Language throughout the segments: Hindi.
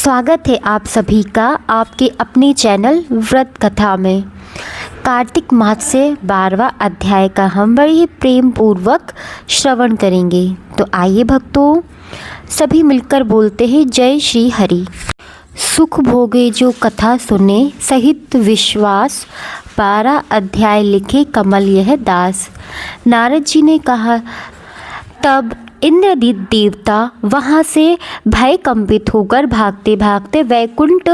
स्वागत है आप सभी का आपके अपने चैनल व्रत कथा में। कार्तिक मास से 12वां अध्याय का हम बड़े ही प्रेम पूर्वक श्रवण करेंगे। तो आइए भक्तों, सभी मिलकर बोलते हैं जय श्री हरि। सुख भोगे जो कथा सुने सहित विश्वास, 12 अध्याय लिखे कमल यह दास। नारद जी ने कहा, तब इंद्रदित देवता वहाँ से भय कंपित होकर भागते भागते वैकुंठ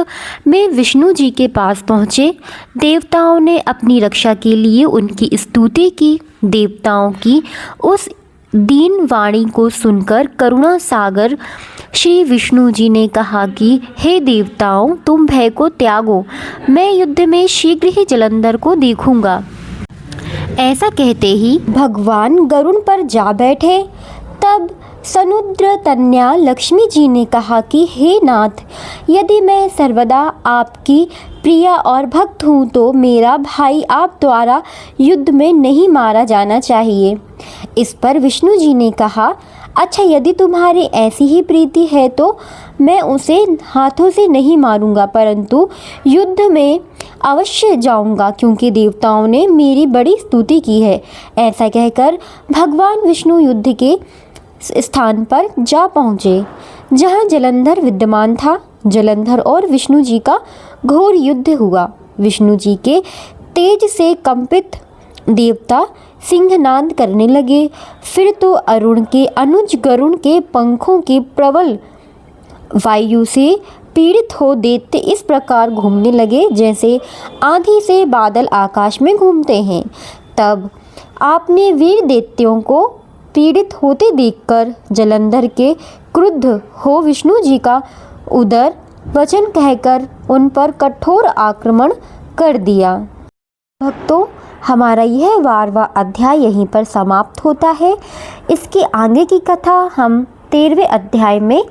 में विष्णु जी के पास पहुँचे। देवताओं ने अपनी रक्षा के लिए उनकी स्तुति की। देवताओं की उस दीन वाणी को सुनकर करुणा सागर श्री विष्णु जी ने कहा कि हे देवताओं, तुम भय को त्यागो, मैं युद्ध में शीघ्र ही जलंधर को देखूंगा। ऐसा कहते ही भगवान गरुड़ पर जा बैठे। तब समुद्र तन्या लक्ष्मी जी ने कहा कि हे नाथ, यदि मैं सर्वदा आपकी प्रिया और भक्त हूँ तो मेरा भाई आप द्वारा युद्ध में नहीं मारा जाना चाहिए। इस पर विष्णु जी ने कहा, अच्छा, यदि तुम्हारी ऐसी ही प्रीति है तो मैं उसे हाथों से नहीं मारूंगा, परंतु युद्ध में अवश्य जाऊंगा, क्योंकि देवताओं ने मेरी बड़ी स्तुति की है। ऐसा कहकर भगवान विष्णु युद्ध के स्थान पर जा पहुँचे जहाँ जलंधर विद्यमान था। जलंधर और विष्णु जी का घोर युद्ध हुआ। विष्णु जी के तेज से कंपित देवता सिंहनाद करने लगे। फिर तो अरुण के अनुज गरुड़ के पंखों के प्रबल वायु से पीड़ित हो दैत्य इस प्रकार घूमने लगे जैसे आंधी से बादल आकाश में घूमते हैं। तब आपने वीर दैत्यों को पीड़ित होते देखकर जलंधर के क्रुद्ध हो विष्णु जी का उदर वचन कहकर उन पर कठोर आक्रमण कर दिया। भक्तों, हमारा यह 12वां अध्याय यहीं पर समाप्त होता है। इसके आगे की कथा हम 13वें अध्याय में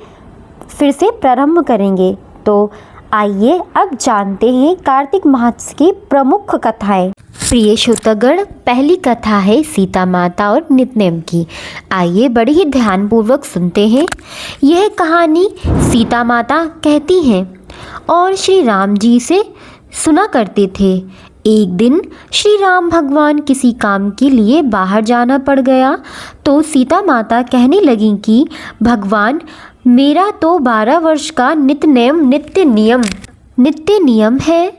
फिर से प्रारंभ करेंगे। तो आइए अब जानते हैं कार्तिक मास की प्रमुख कथाएं। प्रिय श्रोतागण, पहली कथा है सीता माता और नित्नेम की। आइए बड़े ही ध्यानपूर्वक सुनते हैं। यह कहानी सीता माता कहती हैं और श्री राम जी से सुना करते थे। एक दिन श्री राम भगवान किसी काम के लिए बाहर जाना पड़ गया तो सीता माता कहने लगी कि भगवान, मेरा तो 12 वर्ष का नित्य नियम है।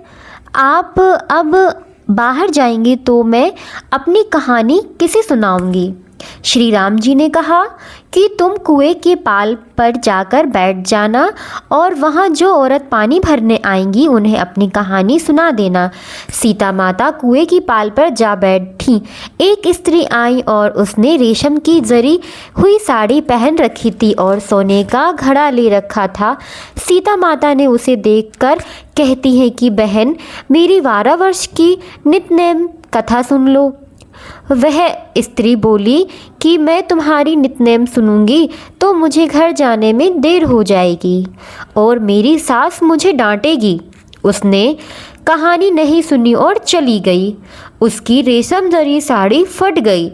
आप अब बाहर जाएंगे तो मैं अपनी कहानी किसे सुनाऊंगी। श्री राम जी ने कहा कि तुम कुएं के पाल पर जाकर बैठ जाना और वहाँ जो औरत पानी भरने आएंगी उन्हें अपनी कहानी सुना देना। सीता माता कुएं की पाल पर जा बैठी। एक स्त्री आई और उसने रेशम की जरी हुई साड़ी पहन रखी थी और सोने का घड़ा ले रखा था। सीता माता ने उसे देखकर कहती है कि बहन, मेरी 12 वर्ष की नित्नेम कथा सुन लो। वह स्त्री बोली कि मैं तुम्हारी नित्नेम सुनूंगी तो मुझे घर जाने में देर हो जाएगी और मेरी सास मुझे डांटेगी। उसने कहानी नहीं सुनी और चली गई। उसकी रेशम जरी साड़ी फट गई।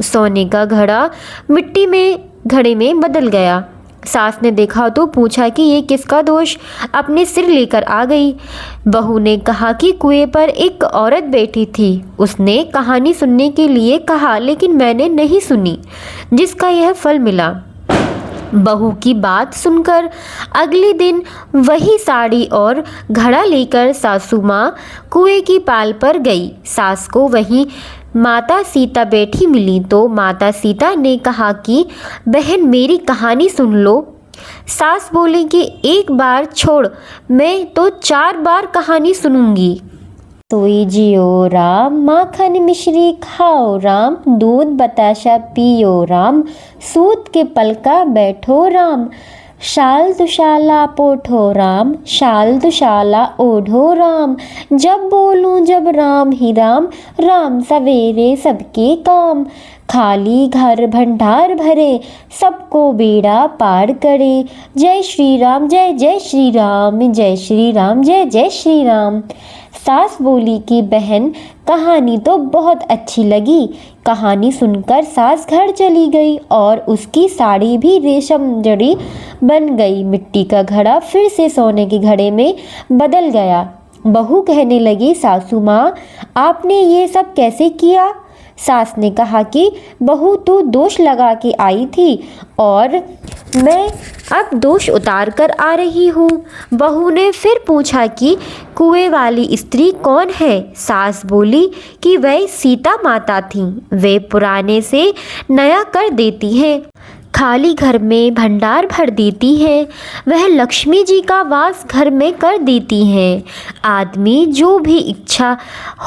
सोने का घड़ा घड़े में बदल गया। सास ने देखा तो पूछा कि ये किसका दोष अपने सिर लेकर आ गई। बहू ने कहा कि कुएं पर एक औरत बैठी थी। उसने कहानी सुनने के लिए कहा, लेकिन मैंने नहीं सुनी, जिसका यह फल मिला। बहू की बात सुनकर अगले दिन वही साड़ी और घड़ा लेकर सासू माँ कुएं की पाल पर गई। सास को वहीं माता सीता बैठी मिली तो माता सीता ने कहा कि बहन, मेरी कहानी सुन लो। सास बोले कि एक बार छोड़, मैं तो 4 बार कहानी सुनूंगी। सोई जियो राम, माखन मिश्री खाओ राम, दूध बताशा पियो राम, सूत के पलका बैठो राम, शाल दुशाला पोठो राम, शाल दुशाला ओढ़ो राम, जब बोलूं जब राम ही राम, राम सवेरे सबके काम, खाली घर भंडार भरे, सबको बेड़ा पार करे। जय श्री राम, जय जय श्री राम, जय श्री राम, जय जय श्री राम। सास बोली कि बहन, कहानी तो बहुत अच्छी लगी। कहानी सुनकर सास घर चली गई और उसकी साड़ी भी रेशम जड़ी बन गई। मिट्टी का घड़ा फिर से सोने के घड़े में बदल गया। बहू कहने लगी, सासू माँ, आपने ये सब कैसे किया? सास ने कहा कि बहू तू दोष लगा के आई थी और मैं अब दोष उतार कर आ रही हूँ। बहू ने फिर पूछा कि कुएं वाली स्त्री कौन है? सास बोली कि वह सीता माता थी। वे पुराने से नया कर देती हैं, खाली घर में भंडार भर देती है। वह लक्ष्मी जी का वास घर में कर देती हैं। आदमी जो भी इच्छा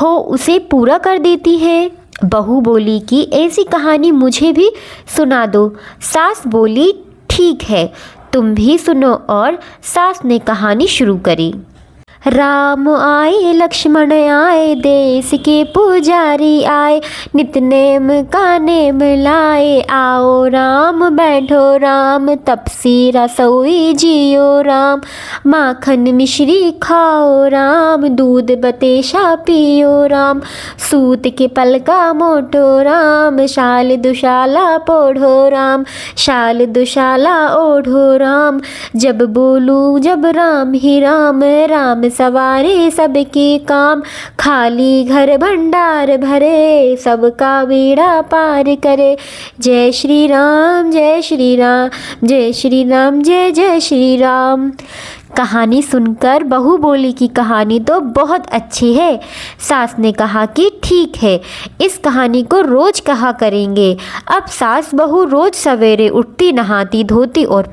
हो उसे पूरा कर देती है। बहू बोली कि ऐसी कहानी मुझे भी सुना दो। सास बोली, ठीक है, तुम भी सुनो। और सास ने कहानी शुरू करी। राम आए लक्ष्मण आए, देश के पुजारी आए, नित नेम का नेम लाए। आओ राम बैठो राम, तपसी रसोई जियो राम। माखन मिश्री खाओ राम, दूध बतेशा पियो राम। सूत के पलका मोटो राम, शाल दुशाला पोढ़ो राम। शाल दुशाला ओढ़ो राम, जब बोलू जब राम ही राम। राम सवारे सबके काम, खाली घर भंडार भरे, सबका बेड़ा पार करे। जय श्री राम, जय श्री राम, जय श्री राम, जय जय श्री राम। कहानी सुनकर बहू बोली कि कहानी तो बहुत अच्छी है। सास ने कहा कि ठीक है, इस कहानी को रोज कहा करेंगे। अब सास बहू रोज सवेरे उठती, नहाती धोती और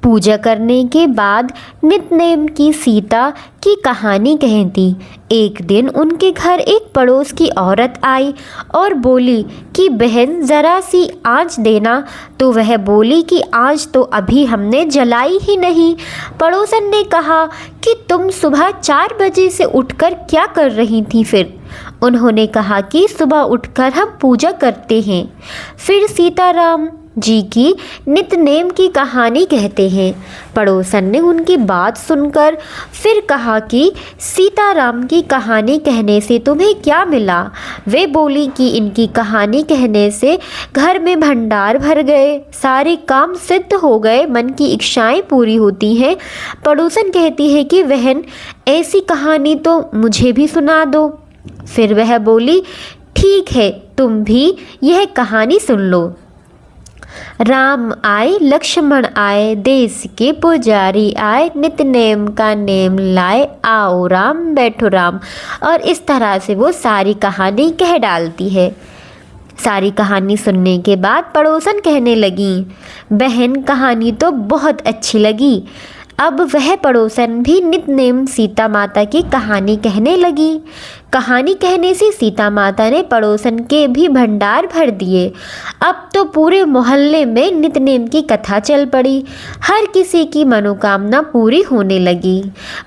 पूजा करने के बाद नित्य की सीता की कहानी कहती। एक दिन उनके घर एक पड़ोस की औरत आई और बोली कि बहन ज़रा सी आँच देना। तो वह बोली कि आज तो अभी हमने जलाई ही नहीं। पड़ोसन ने कहा कि तुम सुबह 4 बजे से उठकर क्या कर रही थी फिर? उन्होंने कहा कि सुबह उठकर हम पूजा करते हैं। फिर सीताराम जी की नित्य नेम की कहानी कहते हैं। पड़ोसन ने उनकी बात सुनकर फिर कहा कि सीताराम की कहानी कहने से तुम्हें क्या मिला? वे बोली कि इनकी कहानी कहने से घर में भंडार भर गए, सारे काम सिद्ध हो गए, मन की इच्छाएं पूरी होती हैं। पड़ोसन कहती है कि बहन ऐसी कहानी तो मुझे भी सुना दो। फिर वह बोली, ठीक है, तुम भी यह कहानी सुन लो। राम आए लक्ष्मण आए, देश के पुजारी आए, नित्य नेम का नेम लाए। आओ राम बैठो राम। और इस तरह से वो सारी कहानी कह डालती है। सारी कहानी सुनने के बाद पड़ोसन कहने लगी, बहन कहानी तो बहुत अच्छी लगी। अब वह पड़ोसन भी नित्य नेम सीता माता की कहानी कहने लगी। कहानी कहने से सीता माता ने पड़ोसन के भी भंडार भर दिए। अब तो पूरे मोहल्ले में नित्य नेम की कथा चल पड़ी। हर किसी की मनोकामना पूरी होने लगी।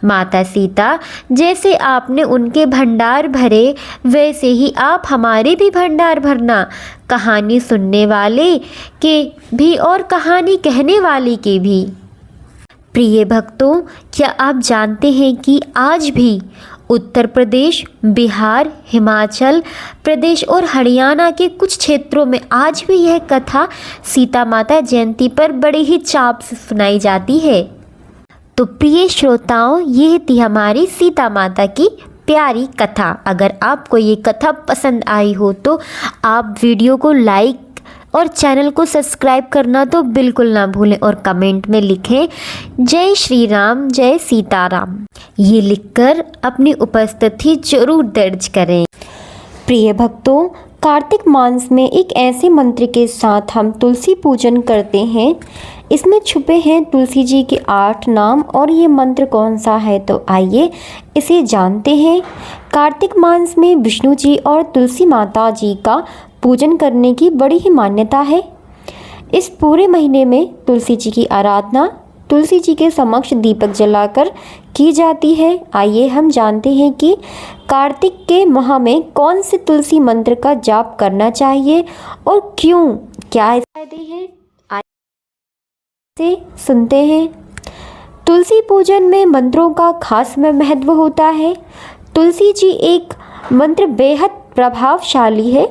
माता सीता, जैसे आपने उनके भंडार भरे, वैसे ही आप हमारे भी भंडार भरना। कहानी सुनने वाले के भी और कहानी कहने वाले के भी। प्रिय भक्तों, क्या आप जानते हैं कि आज भी उत्तर प्रदेश, बिहार, हिमाचल प्रदेश और हरियाणा के कुछ क्षेत्रों में आज भी यह कथा सीता माता जयंती पर बड़ी ही चाव से सुनाई जाती है। तो प्रिय श्रोताओं, ये थी हमारी सीता माता की प्यारी कथा। अगर आपको ये कथा पसंद आई हो तो आप वीडियो को लाइक और चैनल को सब्सक्राइब करना तो बिल्कुल ना भूलें और कमेंट में लिखें जय श्री राम, जय सीताराम। ये लिखकर अपनी उपस्थिति जरूर दर्ज करें। प्रिय भक्तों, कार्तिक मास में एक ऐसे मंत्र के साथ हम तुलसी पूजन करते हैं। इसमें छुपे हैं तुलसी जी के 8 नाम और ये मंत्र कौन सा है, तो आइए इसे जानते हैं। कार्तिक मास में विष्णु जी और तुलसी माता जी का पूजन करने की बड़ी ही मान्यता है। इस पूरे महीने में तुलसी जी की आराधना तुलसी जी के समक्ष दीपक जलाकर की जाती है। आइए हम जानते हैं कि कार्तिक के माह में कौन से तुलसी मंत्र का जाप करना चाहिए और क्यों, क्या फायदे हैं, आइए से सुनते हैं। तुलसी पूजन में मंत्रों का खास महत्व होता है। तुलसी जी एक मंत्र बेहद प्रभावशाली है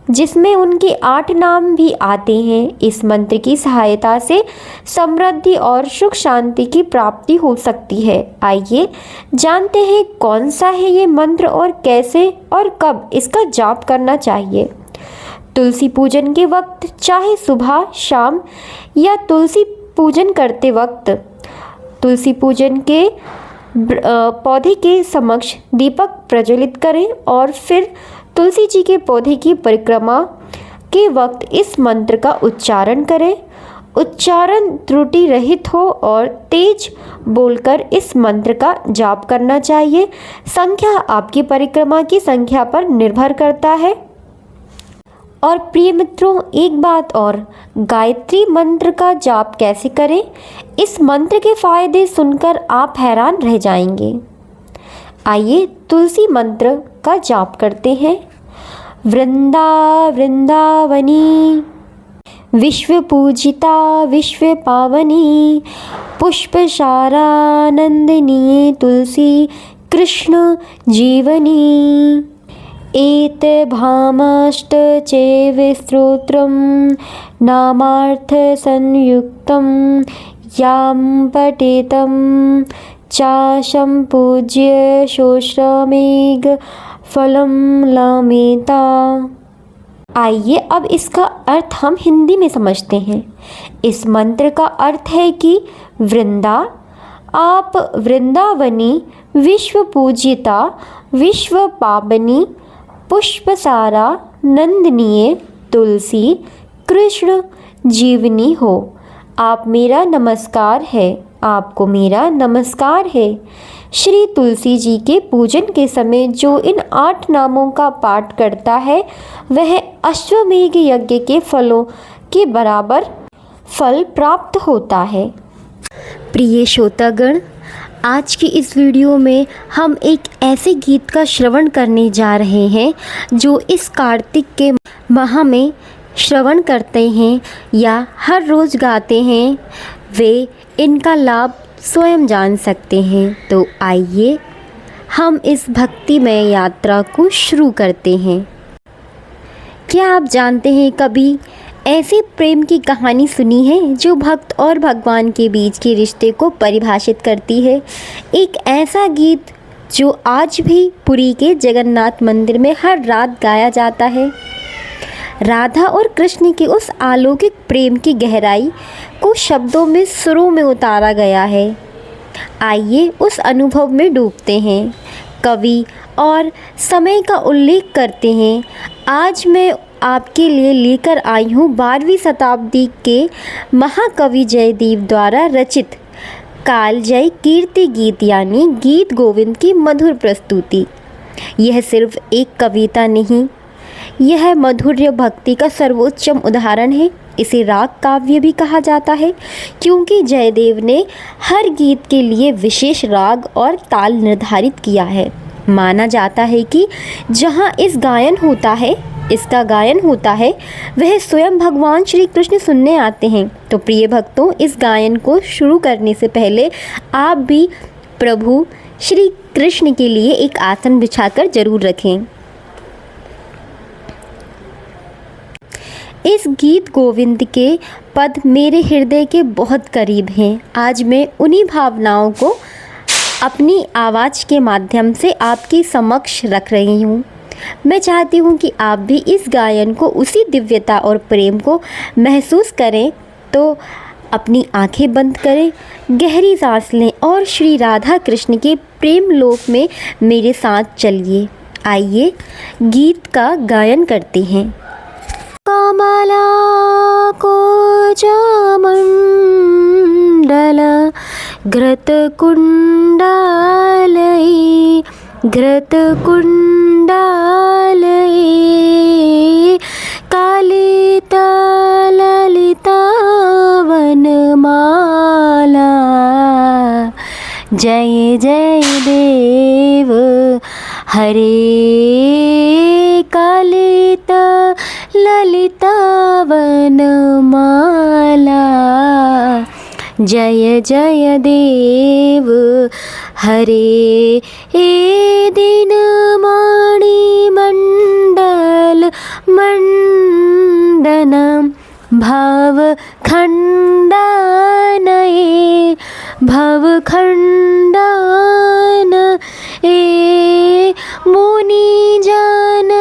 जिसमें उनके 8 नाम भी आते हैं। इस मंत्र की सहायता से समृद्धि और सुख शांति की प्राप्ति हो सकती है। आइए जानते हैं कौन सा है ये मंत्र और कैसे और कब इसका जाप करना चाहिए। तुलसी पूजन के वक्त, चाहे सुबह, शाम या तुलसी पूजन करते वक्त, तुलसी पूजन के पौधे के समक्ष दीपक प्रज्वलित करें और फिर तुलसी जी के पौधे की परिक्रमा के वक्त इस मंत्र का उच्चारण करें। उच्चारण त्रुटि रहित हो और तेज बोलकर इस मंत्र का जाप करना चाहिए। संख्या आपकी परिक्रमा की संख्या पर निर्भर करता है। और प्रिय मित्रों, एक बात और, गायत्री मंत्र का जाप कैसे करें, इस मंत्र के फायदे सुनकर आप हैरान रह जाएंगे। आइए तुलसी मंत्र का जाप करते हैं। वृंदा वृंदावनी, विश्व पूजिता विश्व पावनी, पुष्पशारा नंदिनी तुलसी कृष्ण जीवनी, एत भामाष्ट चैव स्तोत्रं नामार्थ संयुक्तं, यां पठितं चाशं पूज्य शोश्रमेघ फलम लामेता। आइए अब इसका अर्थ हम हिंदी में समझते हैं। इस मंत्र का अर्थ है कि वृंदा, आप वृंदावनी, विश्व पूजिता विश्व पावनी, पुष्पसारा नंदनीय तुलसी कृष्ण जीवनी हो। आप मेरा नमस्कार है, आपको मेरा नमस्कार है। श्री तुलसी जी के पूजन के समय जो इन 8 नामों का पाठ करता है वह अश्वमेघ यज्ञ के फलों के बराबर फल प्राप्त होता है। प्रिय श्रोतागण, आज की इस वीडियो में हम एक ऐसे गीत का श्रवण करने जा रहे हैं जो इस कार्तिक के माह में श्रवण करते हैं या हर रोज़ गाते हैं, वे इनका लाभ स्वयं जान सकते हैं। तो आइए हम इस भक्तिमय यात्रा को शुरू करते हैं। क्या आप जानते हैं, कभी ऐसी प्रेम की कहानी सुनी है जो भक्त और भगवान के बीच के रिश्ते को परिभाषित करती है? एक ऐसा गीत जो आज भी पुरी के जगन्नाथ मंदिर में हर रात गाया जाता है। राधा और कृष्ण की उस अलौकिक प्रेम की गहराई को शब्दों में, सुरों में उतारा गया है। आइए उस अनुभव में डूबते हैं। कवि और समय का उल्लेख करते हैं। आज मैं आपके लिए लेकर आई हूँ 12वीं शताब्दी के महाकवि जयदेव द्वारा रचित कालजयी कीर्ति गीत यानी गीत गोविंद की मधुर प्रस्तुति। यह सिर्फ एक कविता नहीं, यह मधुर्य भक्ति का सर्वोच्चम उदाहरण है। इसे राग काव्य भी कहा जाता है क्योंकि जयदेव ने हर गीत के लिए विशेष राग और ताल निर्धारित किया है। माना जाता है कि जहाँ इसका गायन होता है वह स्वयं भगवान श्री कृष्ण सुनने आते हैं। तो प्रिय भक्तों, इस गायन को शुरू करने से पहले आप भी प्रभु श्री कृष्ण के लिए एक आसन बिछाकर जरूर रखें। इस गीत गोविंद के पद मेरे हृदय के बहुत करीब हैं। आज मैं उन्हीं भावनाओं को अपनी आवाज़ के माध्यम से आपके समक्ष रख रही हूँ। मैं चाहती हूँ कि आप भी इस गायन को, उसी दिव्यता और प्रेम को महसूस करें। तो अपनी आंखें बंद करें, गहरी सांस लें और श्री राधा कृष्ण के प्रेम लोक में मेरे साथ चलिए। आइए गीत का गायन करते हैं। कमला को जामंडल घृतकुण्डालये कालिता ललिता वनमाला जय जय देव हरे कालित ललिता वनमाला। जय जय देव हरे दीनमणि मंडल मंडनम भवखंडनये भवखंडन मुनिजन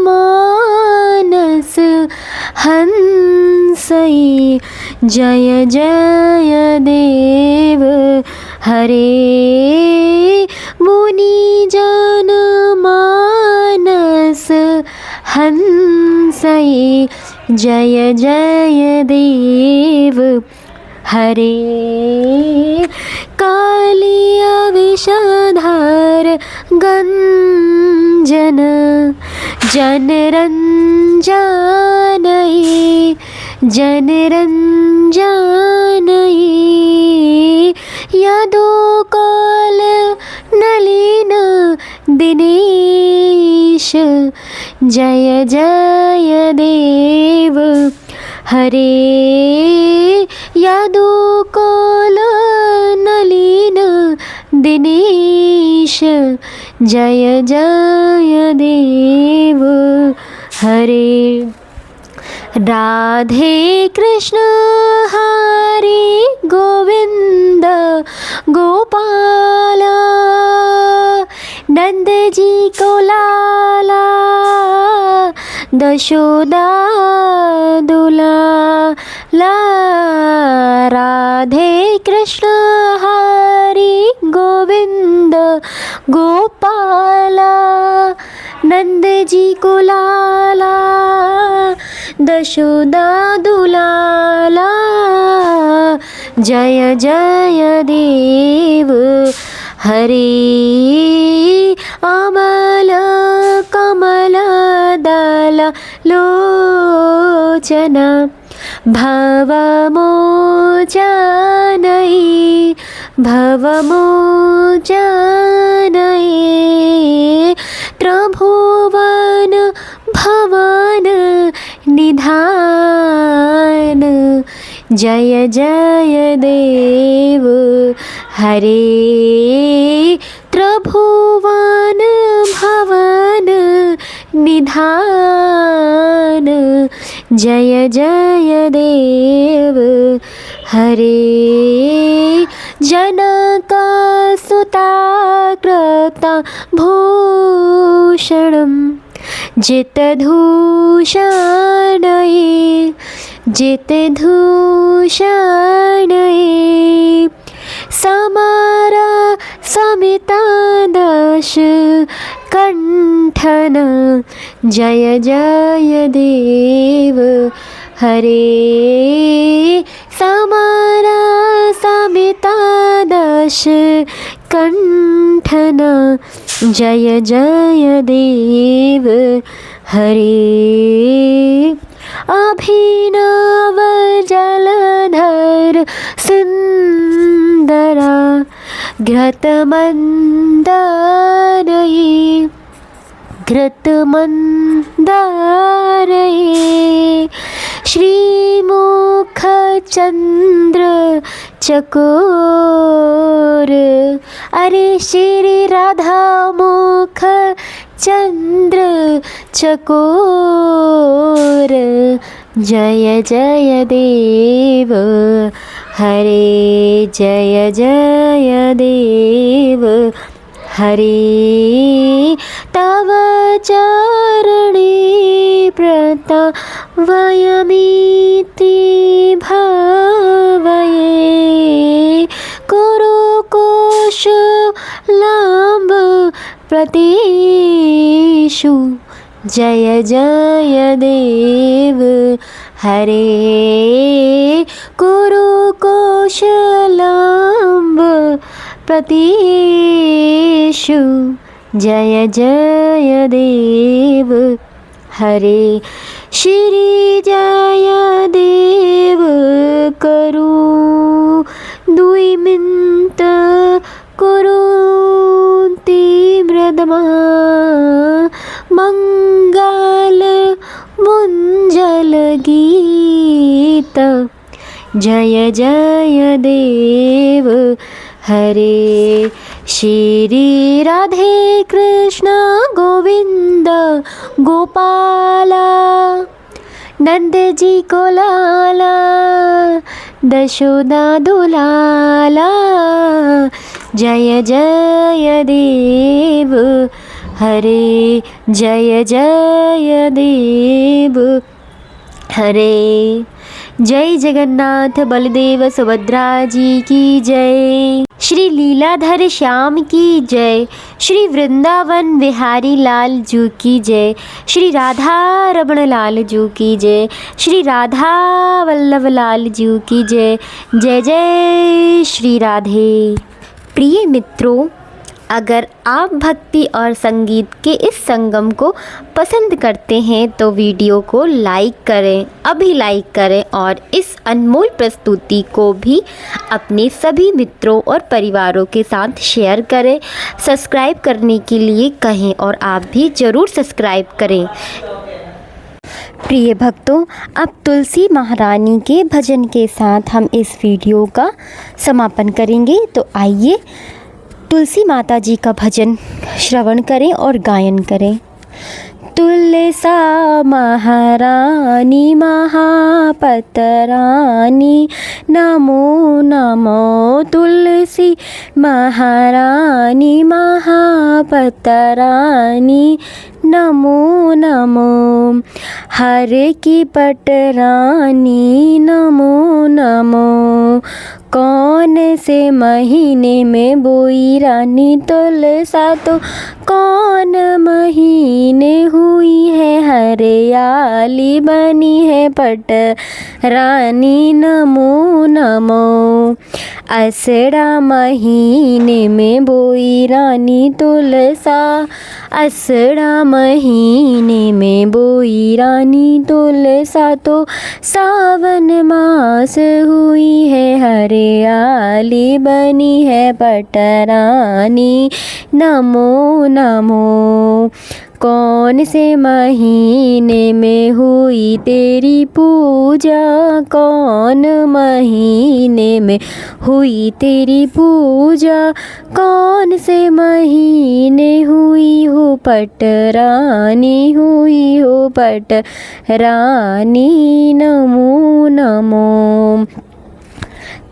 मानस हंसई। जय जय देव हरे मुनिजन मानस हंसई। जय जय देव हरे कालिया विषधर गंजन जनरंजनये जनरंजनये यदोकाल नलिन दिनेश। जय जय देव हरे यदोकाल नलिन दिनेश। जय जय देव हरे राधे कृष्ण हरे गोविंद गोपाला। नंद जी को लाला दशोदा दुलाला। राधे कृष्ण हरे गोविंद गोपाला। नंद जी को लाला दशोदा दुलाला। जय जय देव हरे अमल कमल दल लोचन भवमोचनये भवमोचनये। त्रिभुवन भवन निधान। जय जय देव हरे त्रिभुवन भवन निधान। जय जय देव हरे जनकसुता कृता भूषणं जितधूषणये जितधूषणये। समारा समिता दश कंठन। जय जय देव हरे समारा समिता दश कंठन। जय जय देव हरे अभिनव जलधर सुंदरा घृतमंदारये घृतमंदारये। श्रीमुख चंद्र चकोर। अरे श्री राधा मुख चंद्र चकोर। जय जय देव हरे जय जय देव हरे। तव चरणे प्रता वयमिति भावये। कुरुकोश लाम्ब प्रतेषु। जय जय देव हरे कुरुकोश लाम्ब प्रतेषु। जय जय देव हरे श्री जय देव करू दुई मिंत जय जय देव हरे। श्री राधे कृष्ण गोविंद गोपाला, नंद जी को लाला, दशोदा दुलाला। जय जय देव हरे, जय जय देव हरे। जय जगन्नाथ बलदेव सुभद्रा जी की जय। श्री लीलाधर श्याम की जय। श्री वृंदावन बिहारी लाल जू की जय। श्री राधा रमण लाल जू की जय। श्री राधा वल्लभ लाल जू की जय। जय जय श्री राधे। प्रिय मित्रों, अगर आप भक्ति और संगीत के इस संगम को पसंद करते हैं तो वीडियो को लाइक करें, अभी लाइक करें और इस अनमोल प्रस्तुति को भी अपने सभी मित्रों और परिवारों के साथ शेयर करें। सब्सक्राइब करने के लिए कहें और आप भी ज़रूर सब्सक्राइब करें। प्रिय भक्तों, अब तुलसी महारानी के भजन के साथ हम इस वीडियो का समापन करेंगे। तो आइए तुलसी माता जी का भजन श्रवण करें और गायन करें। तुलसा महारानी महापतरानी, नमो नमो तुलसी महारानी महापतरानी, नमो नमो। हर की पटरानी, नमो नमो। कौन से महीने में बोई रानी तुलसा, तो कौन महीने हुई है हरियाली बनी है पट रानी, नमो नमो। असड़ा महीने में बोई रानी तुलसा, असड़ा महीने में बोई रानी तुलसा, तो सावन मास हुई है हरियाली बनी है पटरानी, नमो नमो। कौन से महीने में हुई तेरी पूजा, कौन महीने में हुई तेरी पूजा, कौन से महीने हुई हो पटरानी, हुई हो पटरानी, नमो नमो।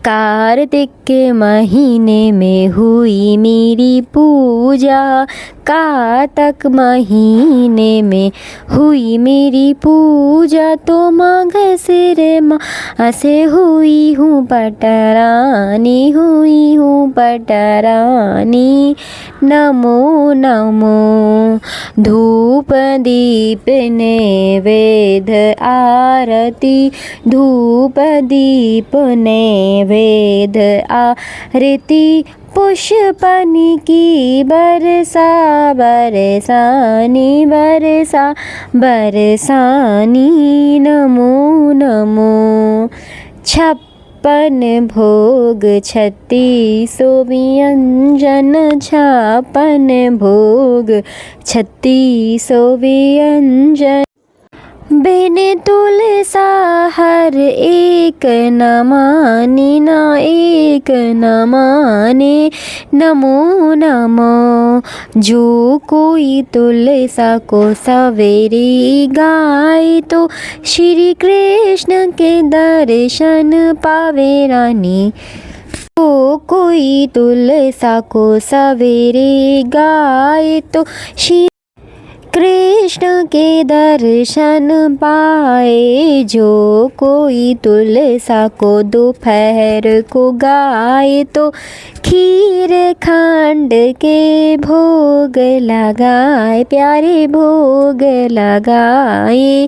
कार्तिक के महीने में हुई मेरी पूजा, कार्तक महीने में हुई मेरी पूजा, तो माघ सिर मासे हुई हूँ पटरानी, हुई हूँ पटरानी, नमो नमो। धूप दीप नैवेद्य आरती, धूप दीप नैवेद्य आरती, पुष्पनि की बरसा बरसानी, बरसा बरसानी, नमो नमो। 56 भोग 36 व्यंजन, 56 भोग 36 व्यंजन, बिन तुलसा हर एक न माने, ना एक न माने, नमो नमो। जो कोई तुलसा को सवेरे गाए, तो श्री कृष्ण के दर्शन पावे रानी। तो कोई तुलसा को सवेरे गाए, तो श्री कृष्ण के दर्शन पाए। जो कोई तुलसा को दोपहर को गाए, तो खीर खंड के भोग लगाए, प्यारे भोग लगाए,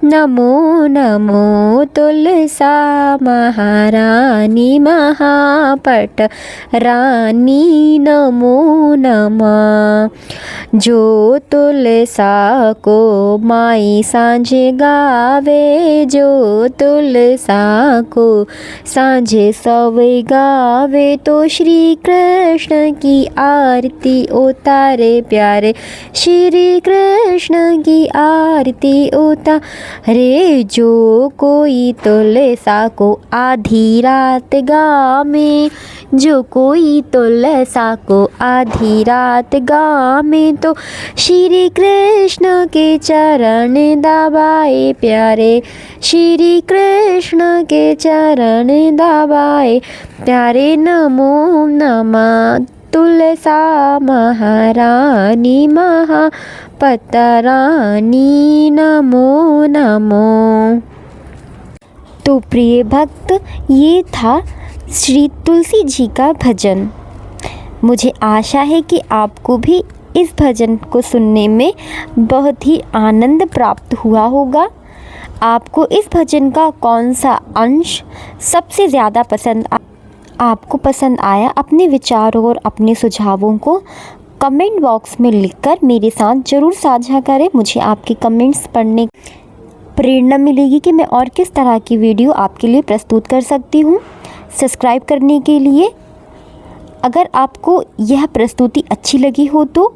नमो नमो। तुलसा महारानी महापट रानी, नमो नमः। जो तुलसा को माई सांझे गावे, जो तुलसा को सांझे सवे गावे, तो श्री कृष्ण की आरती उतारे प्यारे, श्री कृष्ण की आरती उतारे। जो कोई तुलसा को आधी रात गावे, जो कोई तुलसा को आधी रात गावे, तो श्री कृष्ण के चरण दबाए प्यारे, श्री कृष्ण के चरण दबाए प्यारे। नमो नमः तुलसा महारानी महापतरानी, नमो नमो। तो प्रिय भक्त, ये था श्री तुलसी जी का भजन। मुझे आशा है कि आपको भी इस भजन को सुनने में बहुत ही आनंद प्राप्त हुआ होगा। आपको इस भजन का कौन सा अंश सबसे ज़्यादा आपको पसंद आया? अपने विचारों और अपने सुझावों को कमेंट बॉक्स में लिखकर मेरे साथ ज़रूर साझा करें। मुझे आपके कमेंट्स पढ़ने प्रेरणा मिलेगी कि मैं और किस तरह की वीडियो आपके लिए प्रस्तुत कर सकती हूँ। सब्सक्राइब करने के लिए, अगर आपको यह प्रस्तुति अच्छी लगी हो तो,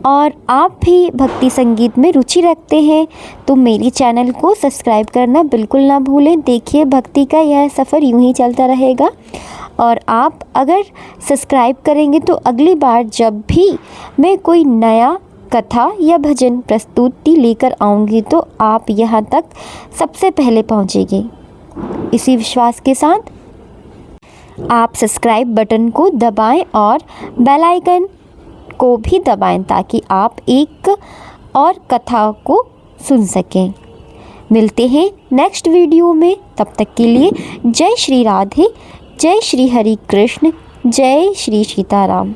और आप भी भक्ति संगीत में रुचि रखते हैं तो मेरे चैनल को सब्सक्राइब करना बिल्कुल ना भूलें। देखिए, भक्ति का यह सफ़र यूं ही चलता रहेगा, और आप अगर सब्सक्राइब करेंगे तो अगली बार जब भी मैं कोई नया कथा या भजन प्रस्तुति लेकर आऊँगी तो आप यहाँ तक सबसे पहले पहुँचेंगे। इसी विश्वास के साथ आप सब्सक्राइब बटन को दबाएं और बेल आइकन को भी दबाएं ताकि आप एक और कथा को सुन सकें। मिलते हैं नेक्स्ट वीडियो में, तब तक के लिए जय श्री राधे, जय श्री हरि कृष्ण, जय श्री सीताराम।